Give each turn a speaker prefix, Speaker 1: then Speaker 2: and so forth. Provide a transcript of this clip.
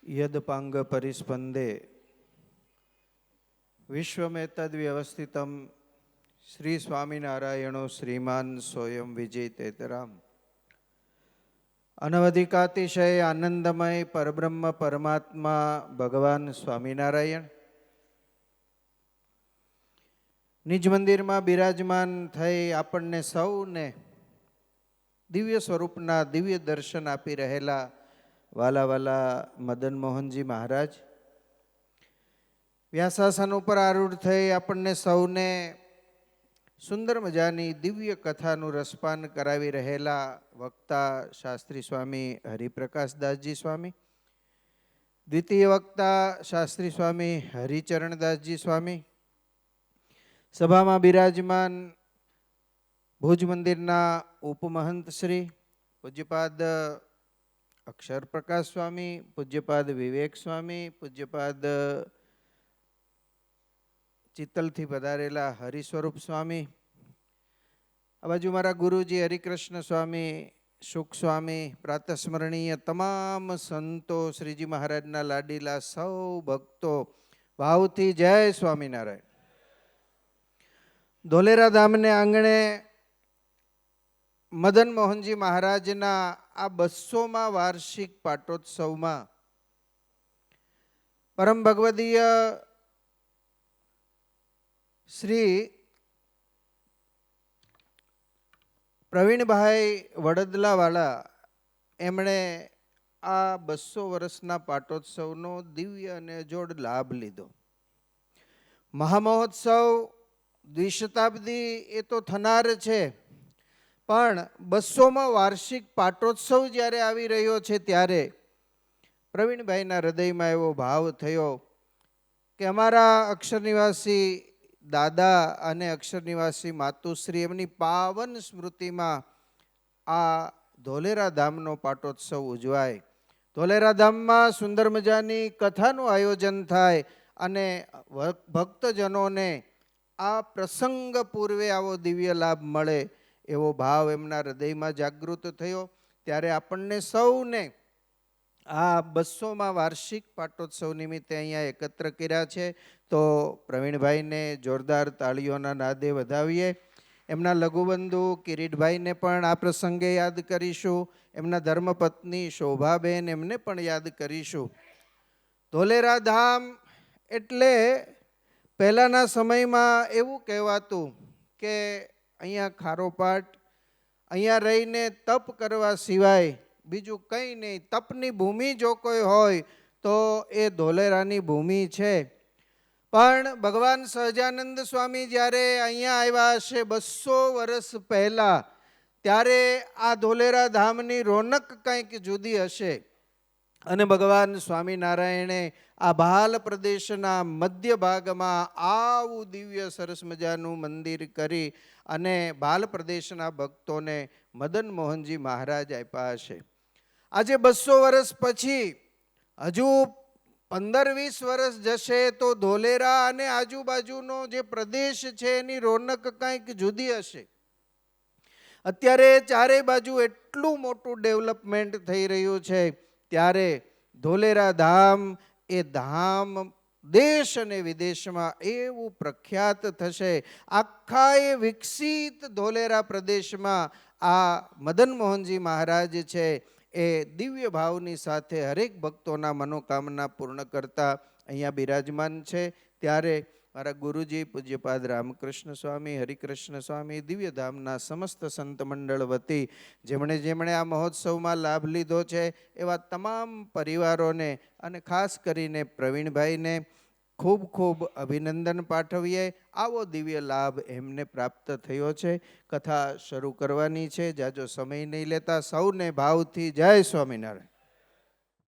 Speaker 1: યદપાંગ પરિસ્પંદે વિશ્વમેતદ વ્યવસ્થિતમ શ્રી સ્વામિનારાયણો શ્રીમાન સોયમ વિજયતેતરામ અનવધિકાતિશય આનંદમય પરબ્રહ્મ પરમાત્મા ભગવાન સ્વામિનારાયણ નિજ મંદિરમાં બિરાજમાન થઈ આપણને સૌને દિવ્ય સ્વરૂપના દિવ્ય દર્શન આપી રહેલા વાલા વાલા મદન મોહનજી મહારાજ, વ્યાસાસન ઉપર આરૂઢ થઈ આપણને સૌને સુંદર મજાની દિવ્ય કથાનું રસપાન કરાવી રહેલા વક્તા શાસ્ત્રી સ્વામી હરિપ્રકાશદાસજી સ્વામી, દ્વિતીય વક્તા શાસ્ત્રી સ્વામી હરિચરણદાસજી સ્વામી, સભામાં બિરાજમાન ભુજ મંદિરના ઉપમહંત શ્રી પૂજ્યપાદ અક્ષર પ્રકાશ સ્વામી, પૂજ્યપાદ વિવેક સ્વામી, પૂજ્યપાદ ચિત્તલથી પધારેલા હરિસ્વરૂપ સ્વામી, આ બાજુ મારા ગુરુજી હરિકૃષ્ણ સ્વામી, સુખ સ્વામી, પ્રાતસ્મરણીય તમામ સંતો, શ્રીજી મહારાજના લાડીલા સૌ ભક્તો, ભાવથી જય સ્વામિનારાયણ. ધોલેરા ધામને આંગણે મદન મોહનજી મહારાજના આ 200મા વાર્ષિક પાટોત્સવમાં પરમ ભગવદીય શ્રી પ્રવીણભાઈ વડદલાવાળા એમણે આ 200 વર્ષના પાટોત્સવનો દિવ્ય અને અજોડ લાભ લીધો. મહામહોત્સવ દ્વિશતાબ્દી એ તો થનાર છે, પણ 200મા વાર્ષિક પાટોત્સવ જ્યારે આવી રહ્યો છે ત્યારે પ્રવીણભાઈના હૃદયમાં એવો ભાવ થયો કે અમારા અક્ષર નિવાસી દાદા અને અક્ષર નિવાસી માતુશ્રી એમની પાવન સ્મૃતિમાં આ ધોલેરા ધામનો પાટોત્સવ ઉજવાય, ધોલેરા ધામમાં સુંદર મજાની કથાનું આયોજન થાય અને ભક્તજનોને આ પ્રસંગ પૂર્વે આવો દિવ્ય લાભ મળે એવો ભાવ એમના હૃદયમાં જાગૃત થયો. ત્યારે આપણને સૌને આ 200મા વાર્ષિક પાટોત્સવ નિમિત્તે અહીંયા એકત્ર કર્યા છે, તો પ્રવીણભાઈને જોરદાર તાળીઓના નાદે વધાવીએ. એમના લઘુબંધુ કિરીટભાઈને પણ આ પ્રસંગે યાદ કરીશું, એમના ધર્મપત્ની શોભાબેન એમને પણ યાદ કરીશું. ધોલેરા ધામ એટલે પહેલાંના સમયમાં એવું કહેવાતું કે અહીંયા ખારોપાટ, અહીંયા રહીને તપ કરવા સિવાય બીજું કંઈ નહીં, તપની ભૂમિ જો કોઈ હોય તો એ ધોલેરાની ભૂમિ છે. પણ ભગવાન સહજાનંદ સ્વામી જ્યારે અહીંયા આવ્યા હશે 200 વર્ષ પહેલાં, ત્યારે આ ધોલેરા ધામની રોનક કંઈક જુદી હશે. અને ભગવાન સ્વામિનારાયણે આ ભાલ પ્રદેશના મધ્ય ભાગમાં આવું દિવ્ય સરસ મજાનું મંદિર કરી અને ભાલ પ્રદેશના ભક્તોને મદન મોહનજી મહારાજ આપ્યા હશે. આજે 200 વર્ષ પછી હજુ 15-20 વર્ષ જશે તો ધોલેરા અને આજુબાજુનો જે પ્રદેશ છે એની રોનક કંઈક જુદી હશે. અત્યારે ચારે બાજુ એટલું મોટું ડેવલપમેન્ટ થઈ રહ્યું છે, ત્યારે ધોલેરા ધામ એ ધામ દેશ અને વિદેશમાં એવું પ્રખ્યાત થશે. આખા એ વિકસિત ધોલેરા પ્રદેશમાં આ મદન મોહનજી મહારાજ છે એ દિવ્ય ભાવની સાથે હરેક ભક્તોના મનોકામના પૂર્ણ કરતા અહીંયા બિરાજમાન છે. ત્યારે મારા ગુરુજી પૂજ્યપાદ રામકૃષ્ણ સ્વામી, હરિકૃષ્ણ સ્વામી, દિવ્યધામના સમસ્ત સંત મંડળ વતી જેમણે આ મહોત્સવમાં લાભ લીધો છે એવા તમામ પરિવારોને અને ખાસ કરીને પ્રવીણભાઈને ખૂબ ખૂબ અભિનંદન પાઠવીએ. આવો દિવ્ય લાભ એમને પ્રાપ્ત થયો છે. કથા શરૂ કરવાની છે, જાજો સમય નહીં લેતા સૌને ભાવથી જય સ્વામિનારાયણ.